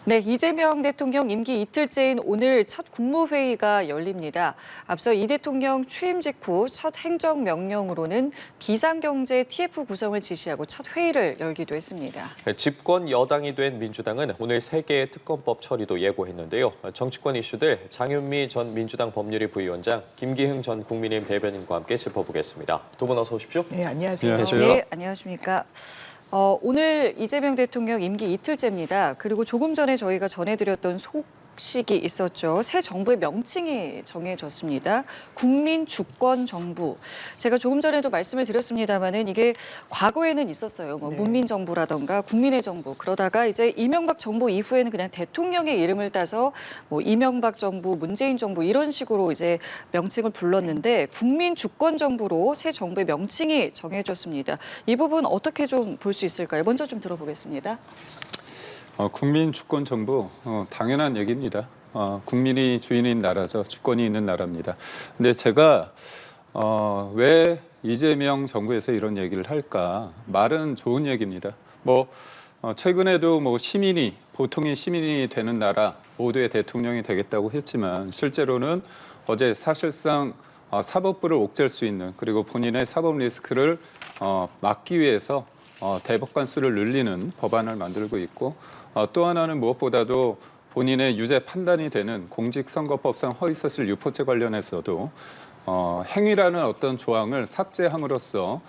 네, 이재명 대통령 임기 이틀째인 오늘 첫 국무회의가 열립니다. 앞서 이 대통령 취임 직후 첫 행정명령으로는 비상경제 TF 구성을 지시하고 첫 회의를 열기도 했습니다. 집권 여당이 된 민주당은 오늘 3개의 특검법 처리도 예고했는데요. 정치권 이슈들 장윤미 전 민주당 법률위 부위원장, 김기흥 전 국민의힘 대변인과 함께 짚어보겠습니다. 두 분 어서 오십시오. 네, 안녕하세요. 안녕하세요. 네, 안녕하십니까. 오늘 이재명 대통령 임기 이틀째입니다. 그리고 조금 전에 저희가 전해드렸던 소식이 있었죠. 새 정부의 명칭이 정해졌습니다. 국민주권정부. 제가 조금 전에도 말씀을 드렸습니다마는 이게 과거에는 있었어요. 네. 문민정부라던가 국민의 정부. 그러다가 이제 이명박 정부 이후에는 그냥 대통령의 이름을 따서 이명박 정부, 문재인 정부 이런 식으로 이제 명칭을 불렀는데 국민주권정부로 새 정부의 명칭이 정해졌습니다. 이 부분 어떻게 좀 볼 수 있을까요? 먼저 좀 들어보겠습니다. 국민주권정부 당연한 얘기입니다. 국민이 주인인 나라죠. 주권이 있는 나라입니다. 근데 제가 왜 이재명 정부에서 이런 얘기를 할까? 말은 좋은 얘기입니다. 최근에도 시민이 보통의 시민이 되는 나라 모두의 대통령이 되겠다고 했지만 실제로는 어제 사실상 사법부를 옥죄할 수 있는 그리고 본인의 사법 리스크를 막기 위해서 대법관 수를 늘리는 법안을 만들고 있고 또 하나는 무엇보다도 본인의 유죄 판단이 되는 공직선거법상 허위사실 유포죄 관련해서도 행위라는 어떤 조항을 삭제함으로써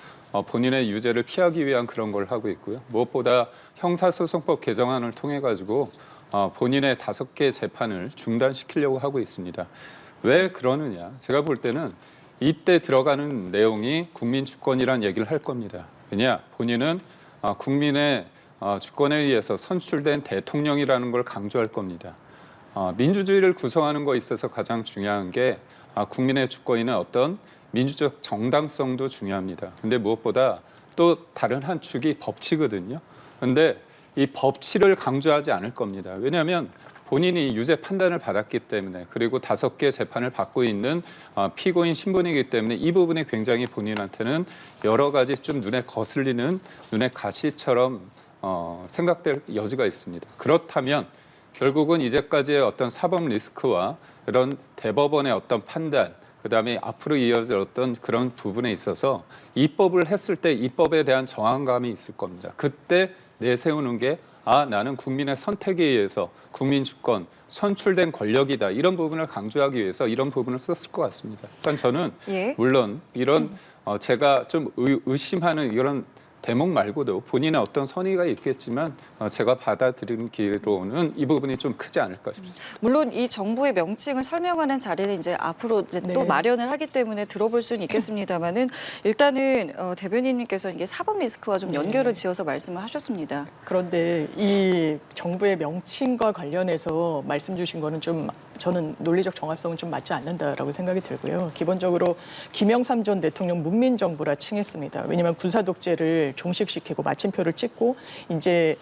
본인의 유죄를 피하기 위한 그런 걸 하고 있고요. 무엇보다 형사소송법 개정안을 통해 가지고 본인의 5개 재판을 중단시키려고 하고 있습니다. 왜 그러느냐? 제가 볼 때는 이때 들어가는 내용이 국민주권이란 얘기를 할 겁니다. 왜냐? 본인은 국민의 주권에 의해서 선출된 대통령이라는 걸 강조할 겁니다. 민주주의를 구성하는 것에 있어서 가장 중요한 게 국민의 주권이나 어떤 민주적 정당성도 중요합니다. 근데 무엇보다 또 다른 한 축이 법치거든요. 근데 이 법치를 강조하지 않을 겁니다. 왜냐하면 본인이 유죄 판단을 받았기 때문에 그리고 5개 재판을 받고 있는 피고인 신분이기 때문에 이 부분이 굉장히 본인한테는 여러 가지 좀 눈에 거슬리는 눈의 가시처럼 생각될 여지가 있습니다. 그렇다면 결국은 이제까지의 어떤 사법 리스크와 이런 대법원의 어떤 판단, 그다음에 앞으로 이어질 어떤 그런 부분에 있어서 입법을 했을 때 입법에 대한 저항감이 있을 겁니다. 그때 내세우는 게 나는 국민의 선택에 의해서 국민주권, 선출된 권력이다. 이런 부분을 강조하기 위해서 이런 부분을 썼을 것 같습니다. 그러니까 저는 물론 이런 제가 좀 의심하는 이런 대목 말고도 본인의 어떤 선의가 있겠지만 제가 받아들이기로는 이 부분이 좀 크지 않을까 싶습니다. 물론 이 정부의 명칭을 설명하는 자리는 이제 앞으로 이제 또 마련을 하기 때문에 들어볼 수는 있겠습니다만은 일단은 대변인님께서 이게 사법 리스크와 좀 연결을 지어서 말씀을 하셨습니다. 그런데 이 정부의 명칭과 관련해서 말씀 주신 거는 좀 저는 논리적 정합성은 좀 맞지 않는다라고 생각이 들고요. 기본적으로 김영삼 전 대통령 문민정부라 칭했습니다. 왜냐하면 군사독재를 종식시키고 마침표를 찍고 이제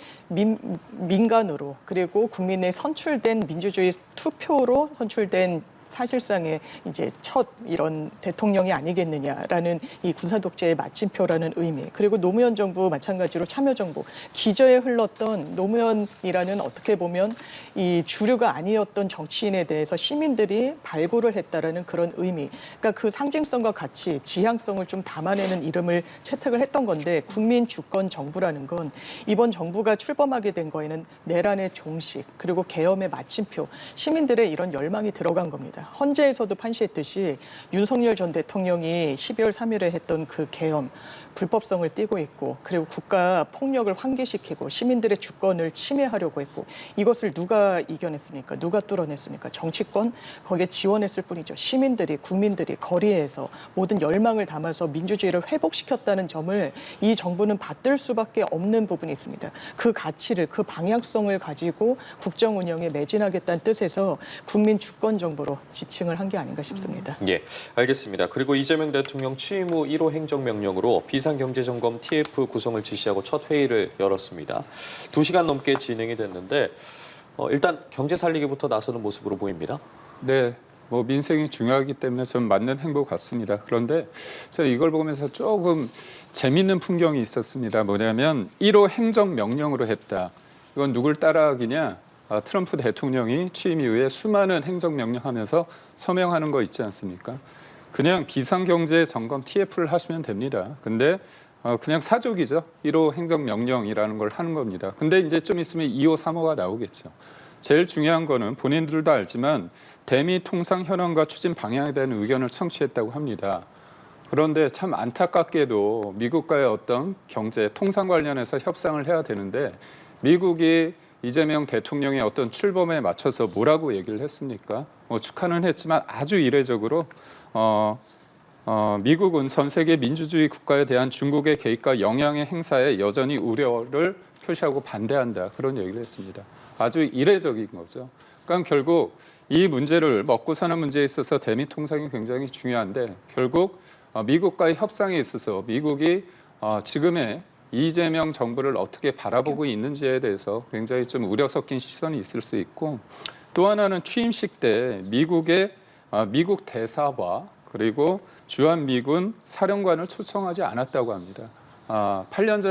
민간으로 그리고 국민의 선출된 민주주의 투표로 선출된 사실상의 이제 첫 이런 대통령이 아니겠느냐라는 이 군사독재의 마침표라는 의미, 그리고 노무현 정부 마찬가지로 참여정부 기저에 흘렀던 노무현이라는 어떻게 보면 이 주류가 아니었던 정치인에 대해서 시민들이 발굴을 했다라는 그런 의미, 그러니까 그 상징성과 같이 지향성을 좀 담아내는 이름을 채택을 했던 건데, 국민주권정부라는 건 이번 정부가 출범하게 된 거에는 내란의 종식 그리고 계엄의 마침표, 시민들의 이런 열망이 들어간 겁니다. 헌재에서도 판시했듯이 윤석열 전 대통령이 12월 3일에 했던 그 계엄, 불법성을 띠고 있고 그리고 국가 폭력을 환기시키고 시민들의 주권을 침해하려고 했고, 이것을 누가 이겨냈습니까? 누가 뚫어냈습니까? 정치권 거기에 지원했을 뿐이죠. 시민들이, 국민들이 거리에서 모든 열망을 담아서 민주주의를 회복시켰다는 점을 이 정부는 받들 수밖에 없는 부분이 있습니다. 그 가치를, 그 방향성을 가지고 국정 운영에 매진하겠다는 뜻에서 국민 주권 정부로 지칭을 한 게 아닌가 싶습니다. 예, 알겠습니다. 그리고 이재명 대통령 취임 후 1호 행정명령으로 비상경제점검 TF 구성을 지시하고 첫 회의를 열었습니다. 2시간 넘게 진행이 됐는데 일단 경제 살리기부터 나서는 모습으로 보입니다. 네, 민생이 중요하기 때문에 좀 맞는 행보 같습니다. 그런데 제가 이걸 보면서 조금 재밌는 풍경이 있었습니다. 뭐냐면 1호 행정명령으로 했다. 이건 누굴 따라하기냐? 트럼프 대통령이 취임 이후에 수많은 행정명령하면서 서명하는 거 있지 않습니까? 그냥 비상경제 점검 TF를 하시면 됩니다. 근데 그냥 사족이죠. 1호 행정명령이라는 걸 하는 겁니다. 근데 이제 좀 있으면 2호, 3호가 나오겠죠. 제일 중요한 거는 본인들도 알지만 대미 통상 현황과 추진 방향에 대한 의견을 청취했다고 합니다. 그런데 참 안타깝게도 미국과의 어떤 경제 통상 관련해서 협상을 해야 되는데 미국이 이재명 대통령의 어떤 출범에 맞춰서 뭐라고 얘기를 했습니까? 축하는 했지만 아주 이례적으로 미국은 전 세계 민주주의 국가에 대한 중국의 개입과 영향의 행사에 여전히 우려를 표시하고 반대한다. 그런 얘기를 했습니다. 아주 이례적인 거죠. 그러니까 결국 이 문제를 먹고 사는 문제에 있어서 대미 통상이 굉장히 중요한데 결국 미국과의 협상에 있어서 미국이 지금의 이재명 정부를 어떻게 바라보고 있는지에 대해서 굉장히 좀 우려 섞인 시선이 있을 수 있고 또 하나는 취임식 때 미국의 미국 대사와 그리고 주한미군 사령관을 초청하지 않았다고 합니다. 8년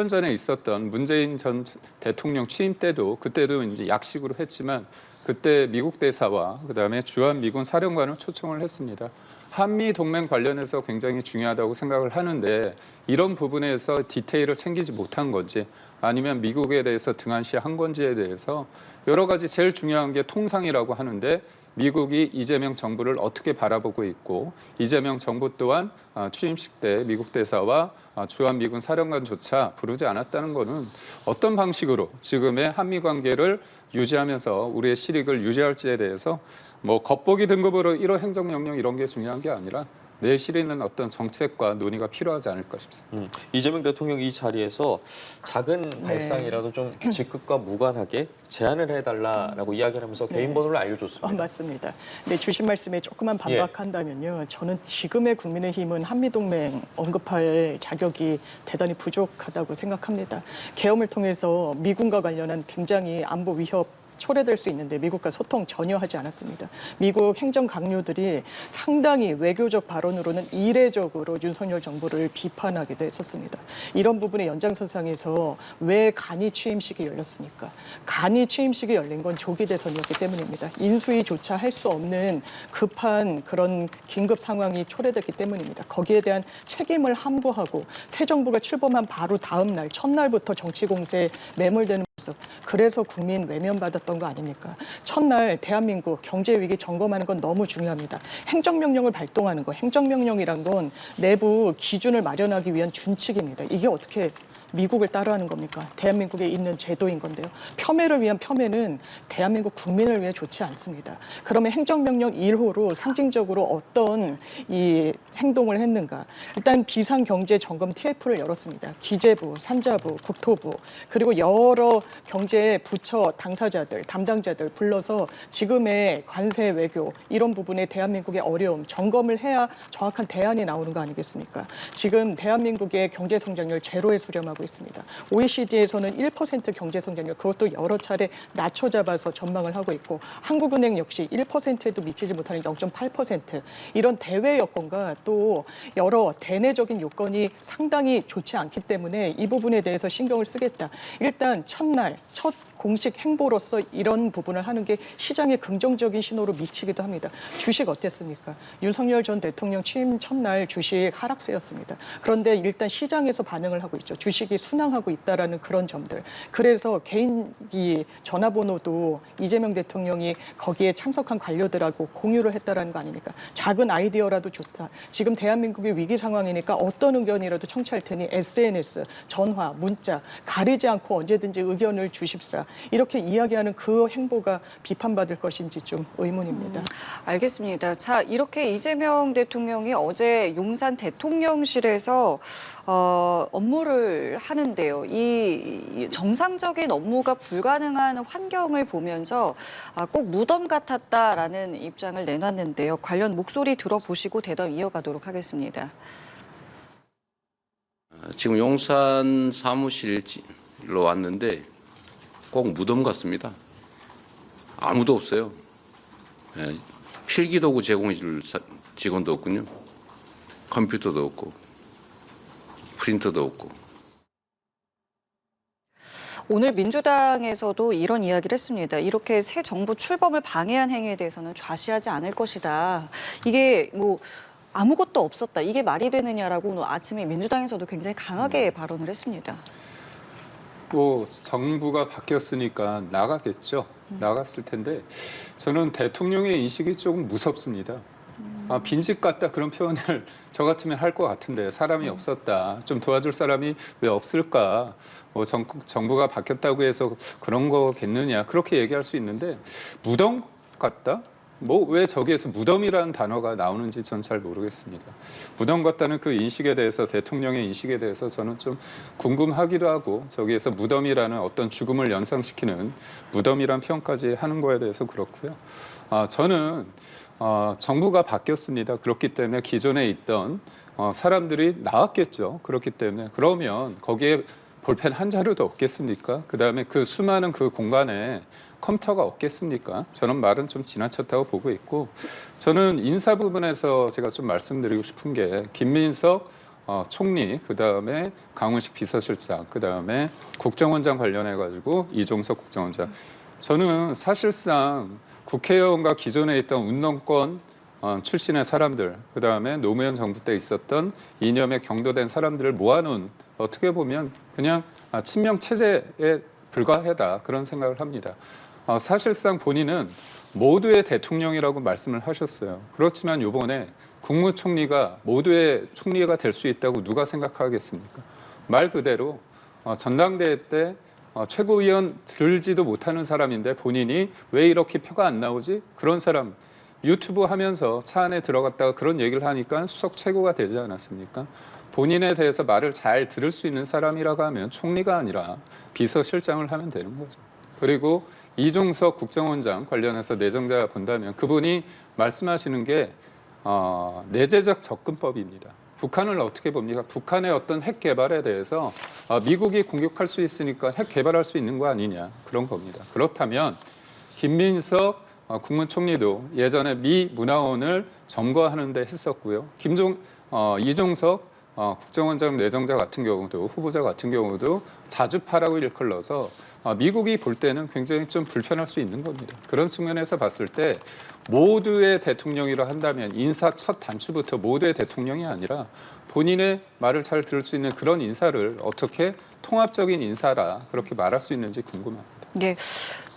전에 있었던 문재인 전 대통령 취임 때도 그때도 이제 약식으로 했지만 그때 미국 대사와 그다음에 주한미군 사령관을 초청을 했습니다. 한미 동맹 관련해서 굉장히 중요하다고 생각을 하는데 이런 부분에서 디테일을 챙기지 못한 건지 아니면 미국에 대해서 등한시한 건지에 대해서 여러 가지 제일 중요한 게 통상이라고 하는데 미국이 이재명 정부를 어떻게 바라보고 있고 이재명 정부 또한 취임식 때 미국 대사와 주한미군 사령관조차 부르지 않았다는 것은 어떤 방식으로 지금의 한미 관계를 유지하면서 우리의 실익을 유지할지에 대해서 뭐 겉보기 등급으로 1호 행정명령 이런 게 중요한 게 아니라 내실 있는 어떤 정책과 논의가 필요하지 않을까 싶습니다. 이재명 대통령 이 자리에서 작은 발상이라도 좀 직급과 무관하게 제안을 해달라라고 이야기를 하면서 개인 번호를 알려줬습니다. 맞습니다. 근데 주신 말씀에 조금만 반박한다면요. 저는 지금의 국민의힘은 한미동맹 언급할 자격이 대단히 부족하다고 생각합니다. 계엄을 통해서 미군과 관련한 굉장히 안보 위협 초래될 수 있는데 미국과 소통 전혀 하지 않았습니다. 미국 행정 강요들이 상당히 외교적 발언으로는 이례적으로 윤석열 정부를 비판하기도 했었습니다. 이런 부분의 연장선상에서 왜 간이 취임식이 열렸습니까? 간이 취임식이 열린 건 조기 대선이었기 때문입니다. 인수위조차 할 수 없는 급한 그런 긴급 상황이 초래됐기 때문입니다. 거기에 대한 책임을 함구하고 새 정부가 출범한 바로 다음 날 첫날부터 정치 공세에 매몰되는 모습. 그래서 국민 외면받았던 거 아닙니까? 첫날 대한민국 경제 위기 점검하는 건 너무 중요합니다. 행정명령을 발동하는 거, 행정명령이란 건 내부 기준을 마련하기 위한 준칙입니다. 이게 어떻게 미국을 따라하는 겁니까? 대한민국에 있는 제도인 건데요. 폄훼를 위한 폄훼는 대한민국 국민을 위해 좋지 않습니다. 그러면 행정명령 1호로 상징적으로 어떤 이 행동을 했는가? 일단 비상경제점검 TF를 열었습니다. 기재부, 산자부, 국토부 그리고 여러 경제 부처 당사자들, 담당자들 불러서 지금의 관세 외교 이런 부분에 대한민국의 어려움 점검을 해야 정확한 대안이 나오는 거 아니겠습니까? 지금 대한민국의 경제성장률 제로에 수렴하고 있습니다. OECD에서는 1% 경제성장률 그것도 여러 차례 낮춰 잡아서 전망을 하고 있고 한국은행 역시 1%에도 미치지 못하는 0.8% 이런 대외 여건과 또 여러 대내적인 요건이 상당히 좋지 않기 때문에 이 부분에 대해서 신경을 쓰겠다. 일단 첫날 첫 공식 행보로서 이런 부분을 하는 게 시장에 긍정적인 신호로 미치기도 합니다. 주식 어땠습니까? 윤석열 전 대통령 취임 첫날 주식 하락세였습니다. 그런데 일단 시장에서 반응을 하고 있죠. 주식이 순항하고 있다라는 그런 점들. 그래서 개인기 전화번호도 이재명 대통령이 거기에 참석한 관료들하고 공유를 했다라는 거 아닙니까? 작은 아이디어라도 좋다. 지금 대한민국이 위기 상황이니까 어떤 의견이라도 청취할 테니 SNS, 전화, 문자 가리지 않고 언제든지 의견을 주십사. 이렇게 이야기하는 그 행보가 비판받을 것인지 좀 의문입니다. 알겠습니다. 자, 이렇게 이재명 대통령이 어제 용산 대통령실에서 업무를 하는데요. 이 정상적인 업무가 불가능한 환경을 보면서 꼭 무덤 같았다라는 입장을 내놨는데요. 관련 목소리 들어보시고 대담 이어가도록 하겠습니다. 지금 용산 사무실로 왔는데 꼭 무덤 같습니다. 아무도 없어요. 필기도구 제공해 줄 직원도 없군요. 컴퓨터도 없고 프린터도 없고. 오늘 민주당에서도 이런 이야기를 했습니다. 이렇게 새 정부 출범을 방해한 행위에 대해서는 좌시하지 않을 것이다. 이게 뭐 아무것도 없었다. 이게 말이 되느냐라고 오늘 아침에 민주당에서도 굉장히 강하게 발언을 했습니다. 뭐 정부가 바뀌었으니까 나가겠죠. 나갔을 텐데 저는 대통령의 인식이 조금 무섭습니다. 빈집 같다 그런 표현을 저 같으면 할 것 같은데 사람이 없었다. 좀 도와줄 사람이 왜 없을까? 뭐 정부가 바뀌었다고 해서 그런 거겠느냐 그렇게 얘기할 수 있는데 무덤 같다? 뭐 왜 저기에서 무덤이라는 단어가 나오는지 전 잘 모르겠습니다. 무덤 같다는 그 인식에 대해서 대통령의 인식에 대해서 저는 좀 궁금하기도 하고 저기에서 무덤이라는 어떤 죽음을 연상시키는 무덤이란 표현까지 하는 거에 대해서 그렇고요. 저는 정부가 바뀌었습니다. 그렇기 때문에 기존에 있던 사람들이 나왔겠죠. 그렇기 때문에 그러면 거기에 볼펜 한 자루도 없겠습니까? 그다음에 그 수많은 그 공간에 컴퓨터가 없겠습니까? 저는 말은 좀 지나쳤다고 보고 있고 저는 인사 부분에서 제가 좀 말씀드리고 싶은 게 김민석 총리, 그다음에 강훈식 비서실장, 그다음에 국정원장 관련해 가지고 이종석 국정원장. 저는 사실상 국회의원과 기존에 있던 운동권 출신의 사람들, 그다음에 노무현 정부 때 있었던 이념에 경도된 사람들을 모아놓은 어떻게 보면 그냥 친명 체제에 불과하다 그런 생각을 합니다. 사실상 본인은 모두의 대통령이라고 말씀을 하셨어요. 그렇지만 이번에 국무총리가 모두의 총리가 될 수 있다고 누가 생각하겠습니까? 말 그대로 전당대회 때 최고위원 들지도 못하는 사람인데 본인이 왜 이렇게 표가 안 나오지? 그런 사람 유튜브 하면서 차 안에 들어갔다가 그런 얘기를 하니까 수석 최고가 되지 않았습니까? 본인에 대해서 말을 잘 들을 수 있는 사람이라고 하면 총리가 아니라 비서실장을 하면 되는 거죠. 그리고 이종석 국정원장 관련해서 내정자 본다면 그분이 말씀하시는 게 내재적 접근법입니다. 북한을 어떻게 봅니까? 북한의 어떤 핵 개발에 대해서 미국이 공격할 수 있으니까 핵 개발할 수 있는 거 아니냐 그런 겁니다. 그렇다면 김민석 국무총리도 예전에 미 문화원을 점거하는 데 했었고요. 이종석 국정원장 내정자 같은 경우도 후보자 같은 경우도 자주파라고 일컬러서 미국이 볼 때는 굉장히 좀 불편할 수 있는 겁니다. 그런 측면에서 봤을 때 모두의 대통령이라 한다면 인사 첫 단추부터 모두의 대통령이 아니라 본인의 말을 잘 들을 수 있는 그런 인사를 어떻게 통합적인 인사라 그렇게 말할 수 있는지 궁금합니다. 예.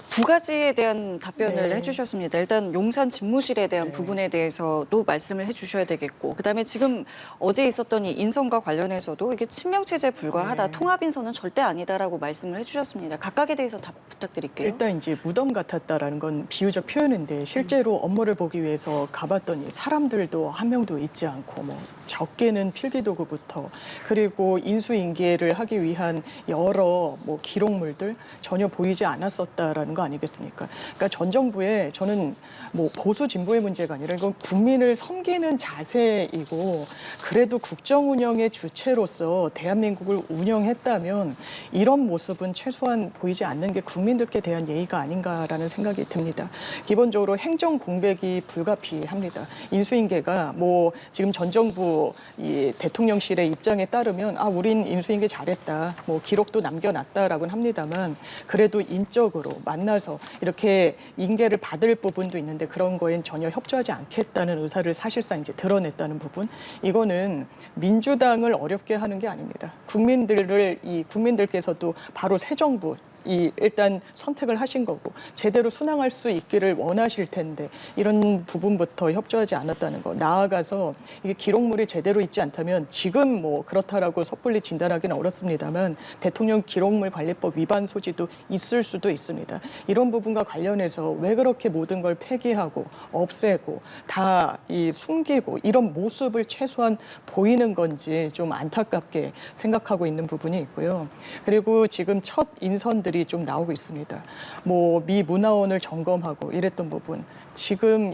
두 가지에 대한 답변을 네. 해주셨습니다. 일단 용산 집무실에 대한 네. 부분에 대해서도 말씀을 해주셔야 되겠고, 그다음에 지금 어제 있었던 이 인선과 관련해서도 이게 친명체제에 불과하다, 네. 통합인선은 절대 아니다라고 말씀을 해주셨습니다. 각각에 대해서 답 부탁드릴게요. 일단 이제 무덤 같았다라는 건 비유적 표현인데 실제로 업무를 보기 위해서 가봤더니 사람들도 한 명도 있지 않고 뭐 적게는 필기도구부터 그리고 인수인계를 하기 위한 여러 뭐 기록물들 전혀 보이지 않았었다라는 거 아니겠습니까? 그러니까 전 정부에 저는 뭐 보수 진보의 문제가 아니라 이건 국민을 섬기는 자세이고 그래도 국정 운영의 주체로서 대한민국을 운영했다면 이런 모습은 최소한 보이지 않는 게 국민들께 대한 예의가 아닌가라는 생각이 듭니다. 기본적으로 행정 공백이 불가피합니다. 인수인계가 뭐 지금 전 정부 이 대통령실의 입장에 따르면 우린 인수인계 잘했다, 뭐 기록도 남겨놨다라고는 합니다만 그래도 인적으로 만나서 이렇게 인계를 받을 부분도 있는데 그런 거엔 전혀 협조하지 않겠다는 의사를 사실상 이제 드러냈다는 부분, 이거는 민주당을 어렵게 하는 게 아닙니다. 국민들께서도 바로 새 정부 일단 선택을 하신 거고 제대로 순항할 수 있기를 원하실 텐데 이런 부분부터 협조하지 않았다는 거, 나아가서 이게 기록물이 제대로 있지 않다면 지금 뭐 그렇다라고 섣불리 진단하기는 어렵습니다만 대통령 기록물 관리법 위반 소지도 있을 수도 있습니다. 이런 부분과 관련해서 왜 그렇게 모든 걸 폐기하고 없애고 다 숨기고 이런 모습을 최소한 보이는 건지 좀 안타깝게 생각하고 있는 부분이 있고요. 그리고 지금 첫 인선들이 좀 나오고 있습니다. 뭐 미 문화원을 점검하고 이랬던 부분, 지금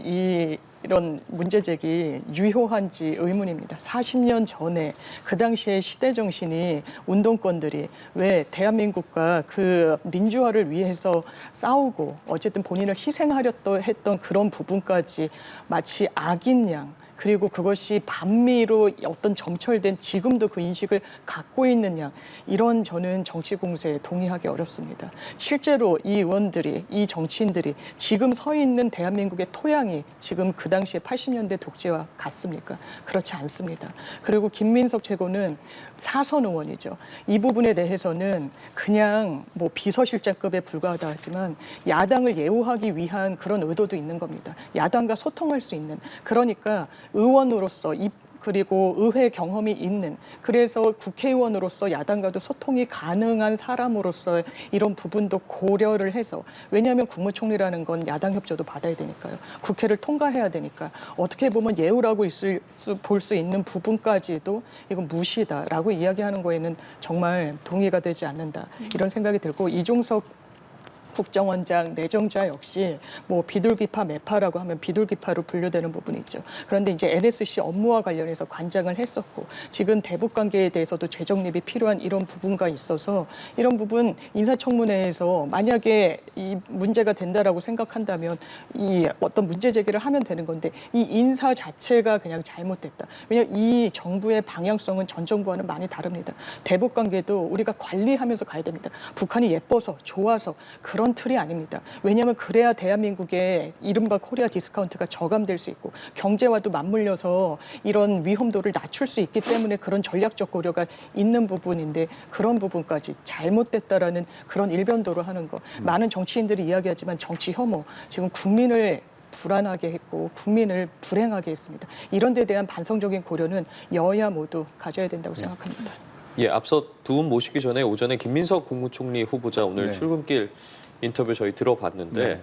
이런 문제 제기 유효한지 의문입니다. 40년 전에 그 당시의 시대 정신이 운동권들이 왜 대한민국과 그 민주화를 위해서 싸우고 어쨌든 본인을 희생하려 했던 그런 부분까지 마치 악인 양 그리고 그것이 반미로 어떤 점철된 지금도 그 인식을 갖고 있느냐, 이런 저는 정치 공세에 동의하기 어렵습니다. 실제로 이 의원들이, 이 정치인들이 지금 서 있는 대한민국의 토양이 지금 그 당시에 80년대 독재와 같습니까? 그렇지 않습니다. 그리고 김민석 최고는 사선 의원이죠. 이 부분에 대해서는 그냥 뭐 비서실장급에 불과하다 하지만 야당을 예우하기 위한 그런 의도도 있는 겁니다. 야당과 소통할 수 있는. 그러니까 의원으로서 그리고 의회 경험이 있는, 그래서 국회의원으로서 야당과도 소통이 가능한 사람으로서 이런 부분도 고려를 해서, 왜냐하면 국무총리라는 건 야당 협조도 받아야 되니까요. 국회를 통과해야 되니까 어떻게 보면 예우라고 볼 수 있는 부분까지도 이건 무시다라고 이야기하는 거에는 정말 동의가 되지 않는다, 이런 생각이 들고, 이종석 국정원장 내정자 역시 뭐 비둘기파 매파라고 하면 비둘기파로 분류되는 부분이 있죠. 그런데 이제 NSC 업무와 관련해서 관장을 했었고, 지금 대북 관계에 대해서도 재정립이 필요한 이런 부분과 있어서 이런 부분 인사청문회에서 만약에 이 문제가 된다라고 생각한다면 이 어떤 문제 제기를 하면 되는 건데, 이 인사 자체가 그냥 잘못됐다. 왜냐하면 이 정부의 방향성은 전 정부와는 많이 다릅니다. 대북 관계도 우리가 관리하면서 가야 됩니다. 북한이 예뻐서 좋아서 그런 틀이 아닙니다. 왜냐하면 그래야 대한민국의 이른바 코리아 디스카운트가 저감될 수 있고 경제와도 맞물려서 이런 위험도를 낮출 수 있기 때문에 그런 전략적 고려가 있는 부분인데, 그런 부분까지 잘못됐다라는 그런 일변도로 하는 거. 많은 정치인들이 이야기하지만 정치 혐오, 지금 국민을 불안하게 했고 국민을 불행하게 했습니다. 이런 데 대한 반성적인 고려는 여야 모두 가져야 된다고 생각합니다. 예, 앞서 두 분 모시기 전에 오전에 김민석 국무총리 후보자 오늘 네. 출근길 인터뷰 저희 들어봤는데 네.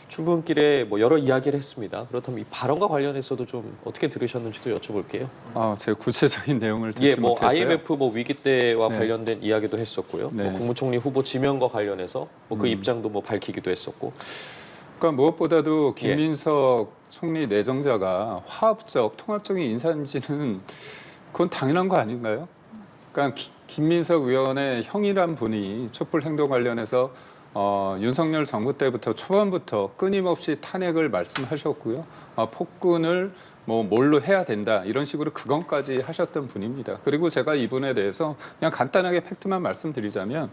출근길에 뭐 여러 이야기를 했습니다. 그렇다면 이 발언과 관련해서도 좀 어떻게 들으셨는지도 여쭤볼게요. 제가 구체적인 내용을 듣지 예, 뭐 못해서요. IMF 뭐 위기 때와 네. 관련된 이야기도 했었고요. 네. 뭐 국무총리 후보 지명과 관련해서 뭐 그 입장도 뭐 밝히기도 했었고. 그러니까 무엇보다도 김민석 총리 내정자가 화합적, 통합적인 인사인지는 그건 당연한 거 아닌가요? 그러니까 김민석 의원의 형이란 분이 촛불 행동 관련해서 윤석열 정부 때부터 초반부터 끊임없이 탄핵을 말씀하셨고요. 폭군을 뭘로 해야 된다 이런 식으로 그건까지 하셨던 분입니다. 그리고 제가 이분에 대해서 그냥 간단하게 팩트만 말씀드리자면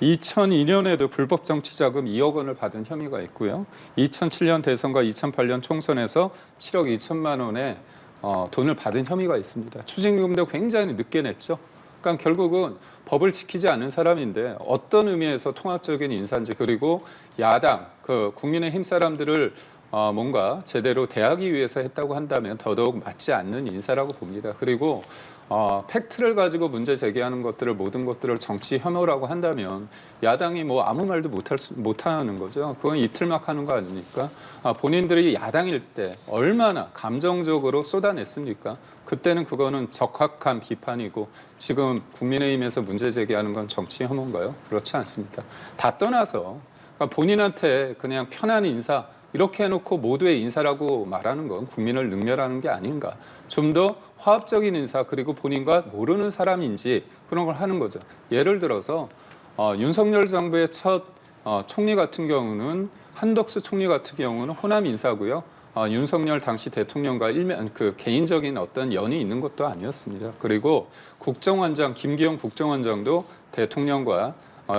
2002년에도 불법 정치자금 2억 원을 받은 혐의가 있고요. 2007년 대선과 2008년 총선에서 7억 2천만 원의 돈을 받은 혐의가 있습니다. 추징금도 굉장히 늦게 냈죠. 그러니까 결국은 법을 지키지 않는 사람인데 어떤 의미에서 통합적인 인사인지, 그리고 야당, 국민의힘 사람들을 뭔가 제대로 대하기 위해서 했다고 한다면 더더욱 맞지 않는 인사라고 봅니다. 그리고 팩트를 가지고 문제 제기하는 것들을, 모든 것들을 정치 혐오라고 한다면 야당이 뭐 아무 말도 못하는 거죠. 그건 이틀막 하는 거 아닙니까? 본인들이 야당일 때 얼마나 감정적으로 쏟아냈습니까? 그때는 그거는 적확한 비판이고, 지금 국민의힘에서 문제 제기하는 건 정치 혐오인가요? 그렇지 않습니다. 다 떠나서 본인한테 그냥 편한 인사 이렇게 해놓고 모두의 인사라고 말하는 건 국민을 능멸하는 게 아닌가. 좀 더 화합적인 인사, 그리고 본인과 모르는 사람인지 그런 걸 하는 거죠. 예를 들어서 윤석열 정부의 첫 총리 같은 경우는, 한덕수 총리 같은 경우는 호남 인사고요. 윤석열 당시 대통령과 개인적인 어떤 연이 있는 것도 아니었습니다. 그리고 국정원장, 김기영 국정원장도 대통령과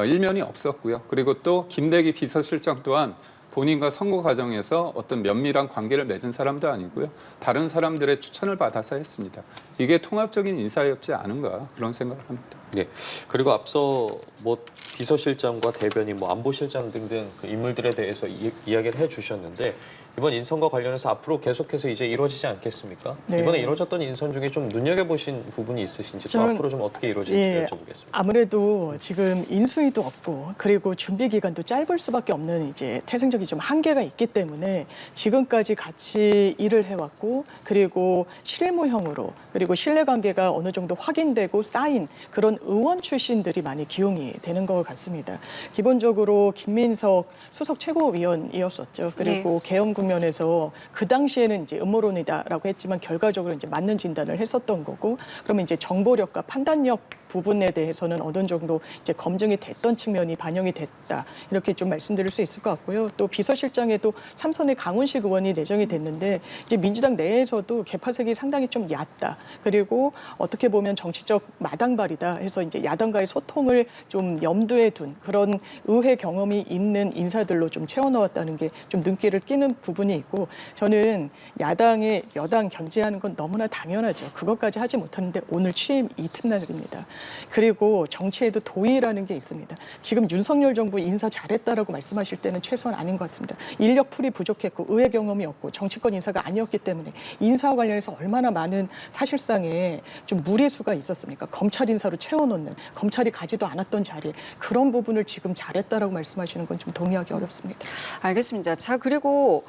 일면이 없었고요. 그리고 또 김대기 비서실장 또한 본인과 선거 과정에서 어떤 면밀한 관계를 맺은 사람도 아니고요. 다른 사람들의 추천을 받아서 했습니다. 이게 통합적인 인사였지 않은가, 그런 생각을 합니다. 예. 그리고 앞서 뭐 비서실장과 대변인, 뭐 안보실장 등등 그 인물들에 대해서 이야기를 해주셨는데, 이번 인선과 관련해서 앞으로 계속해서 이제 이루어지지 않겠습니까? 네. 이번에 이루어졌던 인선 중에 좀 눈여겨보신 부분이 있으신지, 또 저는, 앞으로 좀 어떻게 이루어질지 여쭤보겠습니다. 아무래도 지금 인수위도 없고, 그리고 준비 기간도 짧을 수밖에 없는 이제 태생적인 좀 한계가 있기 때문에 지금까지 같이 일을 해왔고, 그리고 실무형으로, 그리고 신뢰관계가 어느 정도 확인되고 쌓인 그런 의원 출신들이 많이 기용이 되는 것 같습니다. 기본적으로 김민석 수석 최고위원이었었죠. 그리고 계엄 국면에서 그 당시에는 이제 음모론이다라고 했지만 결과적으로 이제 맞는 진단을 했었던 거고, 그러면 이제 정보력과 판단력 부분에 대해서는 어느 정도 이제 검증이 됐던 측면이 반영이 됐다. 이렇게 좀 말씀드릴 수 있을 것 같고요. 또 비서실장에도 삼선의 강훈식 의원이 내정이 됐는데 이제 민주당 내에서도 개파색이 상당히 좀 얕다. 그리고 어떻게 보면 정치적 마당발이다 해서 이제 야당과의 소통을 좀 염두에 둔 그런 의회 경험이 있는 인사들로 좀 채워넣었다는 게 좀 눈길을 끼는 부분이 있고 저는 야당의 여당 견제하는 건 너무나 당연하죠. 그것까지 하지 못하는데 오늘 취임 이튿날입니다. 그리고 정치에도 도의라는 게 있습니다. 지금 윤석열 정부 인사 잘했다라고 말씀하실 때는 최소한 아닌 것 같습니다. 인력 풀이 부족했고 의회 경험이 없고 정치권 인사가 아니었기 때문에 인사와 관련해서 얼마나 많은 사실상의 좀 무리수가 있었습니까? 검찰 인사로 채워놓는 검찰이 가지도 않았던 자리에 그런 부분을 지금 잘했다라고 말씀하시는 건 좀 동의하기 어렵습니다. 알겠습니다. 자, 그리고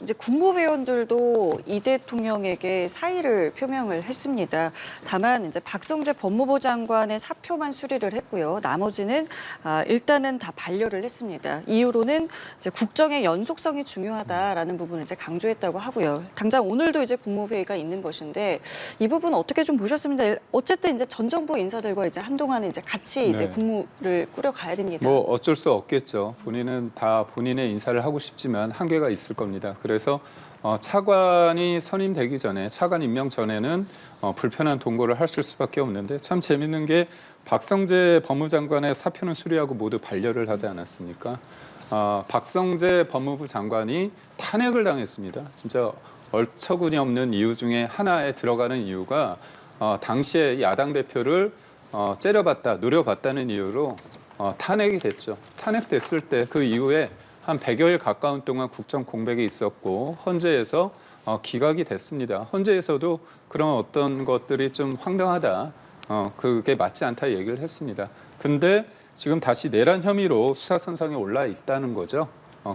이제 국무위원들도 이 대통령에게 사의를 표명을 했습니다. 다만 이제 박성재 법무부 장관의 사표만 수리를 했고요. 나머지는 일단은 다 반려를 했습니다. 이유로는 이제 국정의 연속성이 중요하다라는 부분을 이제 강조했다고 하고요. 당장 오늘도 이제 국무회의가 있는 것인데 이 부분 어떻게 좀 보셨습니다. 어쨌든 이제 전 정부 인사들과 이제 한동안은 이제 같이 이제 네. 국무를 꾸려가야 됩니다. 뭐 어쩔 수 없겠죠. 본인은 다 본인의 인사를 하고 싶지만 한계가 있을 겁니다. 그래서 차관이 선임되기 전에 차관 임명 전에는 불편한 동거를 하실 수밖에 없는데 참 재밌는 게 박성재 법무장관의 사표는 수리하고 모두 반려를 하지 않았습니까? 박성재 법무부 장관이 탄핵을 당했습니다. 진짜 얼처구니 없는 이유 중에 하나에 들어가는 이유가 당시에 야당 대표를 째려봤다, 노려봤다는 이유로 탄핵이 됐죠. 탄핵됐을 때 그 이후에 한 100여일 가까운 동안 국정 공백이 있었고 헌재에서 기각이 됐습니다. 헌재에서도 그런 어떤 것들이 좀 황당하다, 그게 맞지 않다 얘기를 했습니다. 근데 지금 다시 내란 혐의로 수사선상에 올라 있다는 거죠.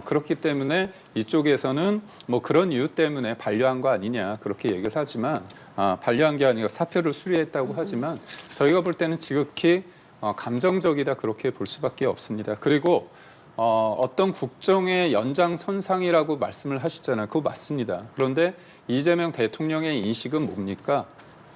그렇기 때문에 이쪽에서는 뭐 그런 이유 때문에 반려한 거 아니냐 그렇게 얘기를 하지만 반려한 게 아니라 사표를 수리했다고 하지만 저희가 볼 때는 지극히 감정적이다 그렇게 볼 수밖에 없습니다. 그리고 어떤 국정의 연장선상이라고 말씀을 하시잖아요. 그거 맞습니다. 그런데 이재명 대통령의 인식은 뭡니까?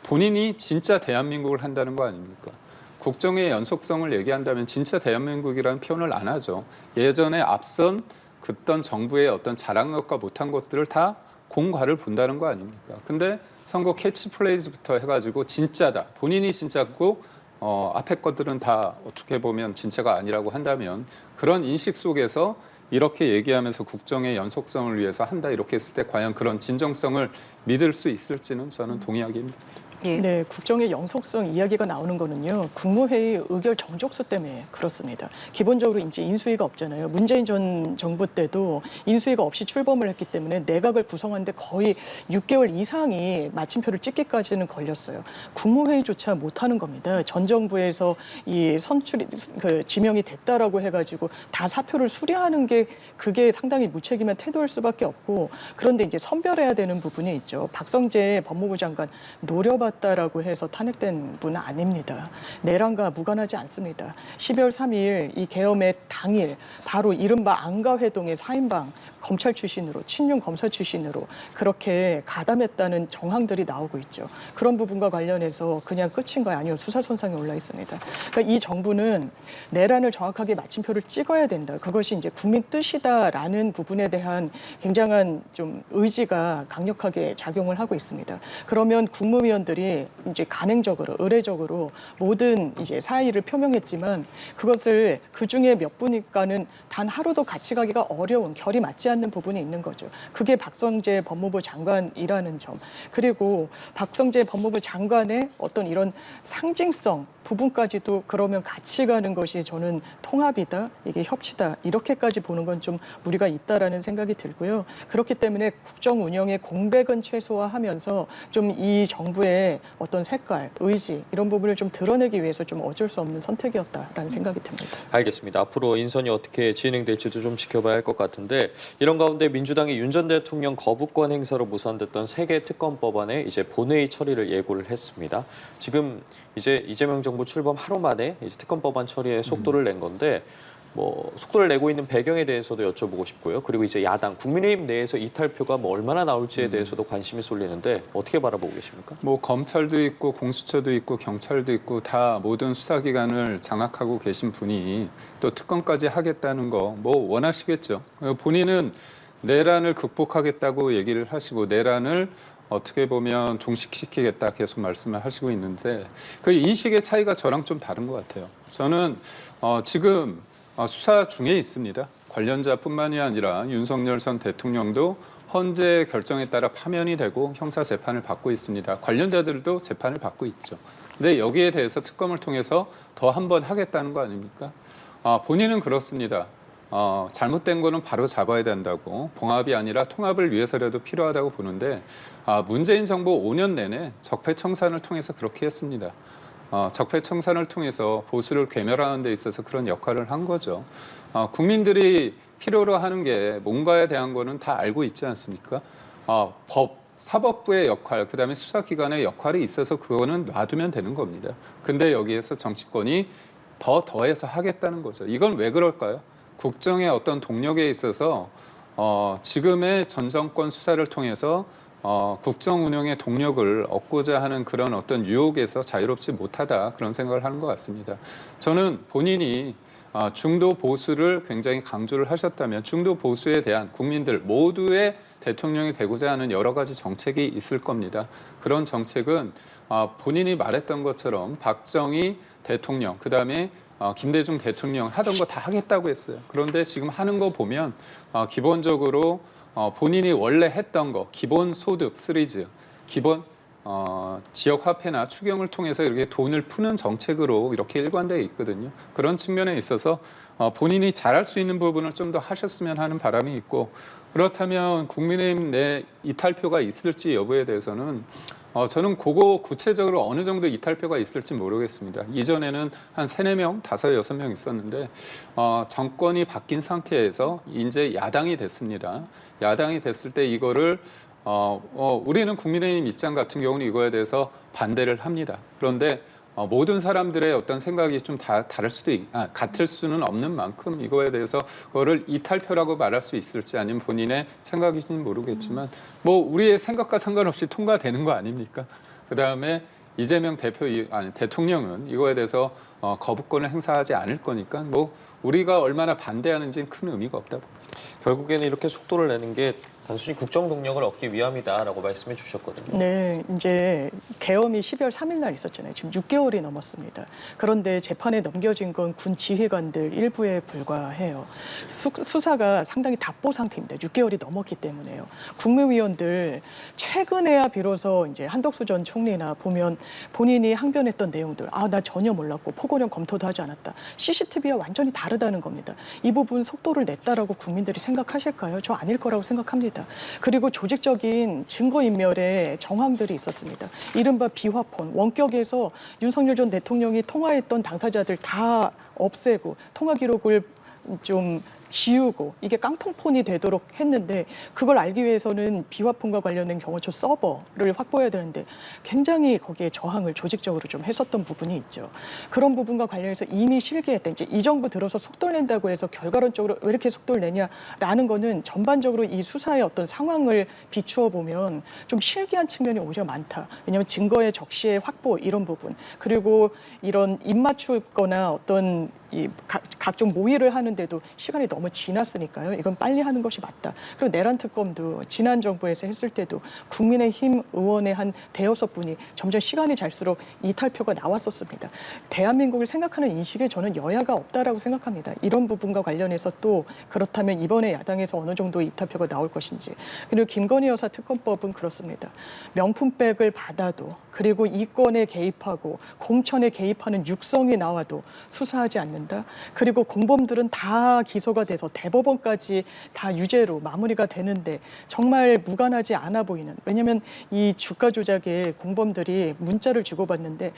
본인이 진짜 대한민국을 한다는 거 아닙니까? 국정의 연속성을 얘기한다면 진짜 대한민국이라는 표현을 안 하죠. 예전에 앞선 그떤 정부의 어떤 잘한 것과 못한 것들을 다 공과를 본다는 거 아닙니까? 근데 선거 캐치플레이즈부터 해가지고 진짜다. 본인이 진짜고 앞에 것들은 다 어떻게 보면 진짜가 아니라고 한다면 그런 인식 속에서 이렇게 얘기하면서 국정의 연속성을 위해서 한다 이렇게 했을 때 과연 그런 진정성을 믿을 수 있을지는 저는 동의하기 힘듭니다. 예. 네, 국정의 영속성 이야기가 나오는 거는요. 국무회의 의결 정족수 때문에 그렇습니다. 기본적으로 이제 인수위가 없잖아요. 문재인 전 정부 때도 인수위가 없이 출범을 했기 때문에 내각을 구성하는데 거의 6개월 이상이 마침표를 찍기까지는 걸렸어요. 국무회의조차 못하는 겁니다. 전 정부에서 이 선출이 지명이 됐다라고 해가지고 다 사표를 수리하는 게 그게 상당히 무책임한 태도일 수밖에 없고 그런데 이제 선별해야 되는 부분이 있죠. 박성재 법무부 장관 노려봤다라고 해서 탄핵된 분은 아닙니다. 내란과 무관하지 않습니다. 12월 3일 이 계엄의 당일 바로 이른바 안가회동의 4인방 검찰 출신으로 친윤 검사 출신으로 그렇게 가담했다는 정황들이 나오고 있죠. 그런 부분과 관련해서 그냥 끝인 거야 아니요 수사선상에 올라 있습니다. 그러니까 이 정부는 내란을 정확하게 마침표를 찍어야 된다. 그것이 이제 국민 뜻이다라는 부분에 대한 굉장한 좀 의지가 강력하게 작용을 하고 있습니다. 그러면 국무위원들이 이제 간행적으로 의례적으로 모든 이제 사의를 표명했지만 그것을 그 중에 몇 분일까는 단 하루도 같이 가기가 어려운 결이 맞지 않는 부분이 있는 거죠. 그게 박성재 법무부 장관이라는 점. 그리고 박성재 법무부 장관의 어떤 이런 상징성 부분까지도 그러면 같이 가는 것이 저는 통합이다, 이게 협치다 이렇게까지 보는 건 좀 무리가 있다라는 생각이 들고요. 그렇기 때문에 국정 운영의 공백은 최소화하면서 좀 이 정부의 어떤 색깔, 의지 이런 부분을 좀 드러내기 위해서 좀 어쩔 수 없는 선택이었다라는 생각이 듭니다. 알겠습니다. 앞으로 인선이 어떻게 진행될지도 좀 지켜봐야 할 것 같은데 이런 가운데 민주당이 윤 전 대통령 거부권 행사로 무산됐던 3개 특검 법안에 이제 본회의 처리를 예고를 했습니다. 지금 이제 이재명 정부 출범 하루 만에 이제 특검 법안 처리에 속도를 낸 건데 뭐 속도를 내고 있는 배경에 대해서도 여쭤보고 싶고요. 그리고 이제 야당 국민의힘 내에서 이탈표가 뭐 얼마나 나올지에 대해서도 관심이 쏠리는데 어떻게 바라보고 계십니까? 뭐 검찰도 있고 공수처도 있고 경찰도 있고 다 모든 수사기관을 장악하고 계신 분이 또 특검까지 하겠다는 거 뭐 원하시겠죠. 본인은 내란을 극복하겠다고 얘기를 하시고 내란을 어떻게 보면 종식시키겠다 계속 말씀을 하시고 있는데 그 인식의 차이가 저랑 좀 다른 것 같아요. 저는 지금 수사 중에 있습니다. 관련자뿐만이 아니라 윤석열 전 대통령도 헌재 결정에 따라 파면이 되고 형사 재판을 받고 있습니다. 관련자들도 재판을 받고 있죠. 근데 여기에 대해서 특검을 통해서 더 한 번 하겠다는 거 아닙니까? 본인은 그렇습니다. 잘못된 거는 바로 잡아야 된다고 봉합이 아니라 통합을 위해서라도 필요하다고 보는데 문재인 정부 5년 내내 적폐청산을 통해서 그렇게 했습니다. 적폐청산을 통해서 보수를 괴멸하는 데 있어서 그런 역할을 한 거죠. 국민들이 필요로 하는 게 뭔가에 대한 거는 다 알고 있지 않습니까? 사법부의 역할, 그다음에 수사기관의 역할이 있어서 그거는 놔두면 되는 겁니다. 근데 여기에서 정치권이 더해서 하겠다는 거죠. 이건 왜 그럴까요? 국정의 어떤 동력에 있어서 지금의 전 정권 수사를 통해서 국정 운영의 동력을 얻고자 하는 그런 어떤 유혹에서 자유롭지 못하다 그런 생각을 하는 것 같습니다. 저는 본인이 중도 보수를 굉장히 강조를 하셨다면 중도 보수에 대한 국민들 모두의 대통령이 되고자 하는 여러 가지 정책이 있을 겁니다. 그런 정책은 본인이 말했던 것처럼 박정희 대통령, 그다음에 김대중 대통령 하던 거 다 하겠다고 했어요. 그런데 지금 하는 거 보면 기본적으로 본인이 원래 했던 거 기본소득 시리즈, 기본 지역화폐나 추경을 통해서 이렇게 돈을 푸는 정책으로 이렇게 일관되어 있거든요. 그런 측면에 있어서 본인이 잘할 수 있는 부분을 좀 더 하셨으면 하는 바람이 있고 그렇다면 국민의힘 내 이탈표가 있을지 여부에 대해서는 저는 그거 구체적으로 어느 정도 이탈표가 있을지 모르겠습니다. 이전에는 한 3, 4명, 5, 6명 있었는데 정권이 바뀐 상태에서 이제 야당이 됐습니다. 야당이 됐을 때 이거를 우리는 국민의힘 입장 같은 경우는 이거에 대해서 반대를 합니다. 그런데 모든 사람들의 어떤 생각이 좀 다를 수도 같을 수는 없는 만큼 이거에 대해서 그거를 이탈표라고 말할 수 있을지 아니면 본인의 생각인지는 모르겠지만 뭐 우리의 생각과 상관없이 통과되는 거 아닙니까? 그다음에 이재명 대통령은 이거에 대해서 거부권을 행사하지 않을 거니까 뭐 우리가 얼마나 반대하는지는 큰 의미가 없다 봅니다. 결국에는 이렇게 속도를 내는 게 단순히 국정 동력을 얻기 위함이다라고 말씀해 주셨거든요. 네, 이제 계엄이 12월 3일 날 있었잖아요. 지금 6개월이 넘었습니다. 그런데 재판에 넘겨진 건 군 지휘관들 일부에 불과해요. 수사가 상당히 답보 상태입니다. 6개월이 넘었기 때문에요. 국무위원들 최근에야 비로소 이제 한덕수 전 총리나 보면 본인이 항변했던 내용들, 나 전혀 몰랐고 포고령 검토도 하지 않았다. CCTV와 완전히 다르다는 겁니다. 이 부분 속도를 냈다라고 국민들이 생각하실까요? 저 아닐 거라고 생각합니다. 그리고 조직적인 증거인멸의 정황들이 있었습니다. 이른바 비화폰, 원격에서 윤석열 전 대통령이 통화했던 당사자들 다 없애고 통화 기록을 좀 지우고 이게 깡통폰이 되도록 했는데 그걸 알기 위해서는 비화폰과 관련된 경호처 서버를 확보해야 되는데 굉장히 거기에 저항을 조직적으로 좀 했었던 부분이 있죠. 그런 부분과 관련해서 이미 실기했다. 이제 이 정부 들어서 속도를 낸다고 해서 결과론적으로 왜 이렇게 속도를 내냐라는 거는 전반적으로 이 수사의 어떤 상황을 비추어 보면 좀 실기한 측면이 오히려 많다. 왜냐하면 증거의 적시의 확보 이런 부분 그리고 이런 입맞추거나 어떤 이 각종 모의를 하는데도 시간이 너무 지났으니까요. 이건 빨리 하는 것이 맞다. 그리고 내란 특검도 지난 정부에서 했을 때도 국민의힘 의원의 한 대여섯 분이 점점 시간이 잘수록 이탈표가 나왔었습니다. 대한민국을 생각하는 인식에 저는 여야가 없다라고 생각합니다. 이런 부분과 관련해서 또 그렇다면 이번에 야당에서 어느 정도 이탈표가 나올 것인지. 그리고 김건희 여사 특검법은 그렇습니다. 명품백을 받아도 그리고 이권에 개입하고 공천에 개입하는 육성이 나와도 수사하지 않는다. 그리고 공범들은 다 기소가 돼서 대법원까지 다 유죄로 마무리가 되는데 정말 무관하지 않아 보이는. 왜냐하면 이 주가 조작에 공범들이 문자를 주고받는데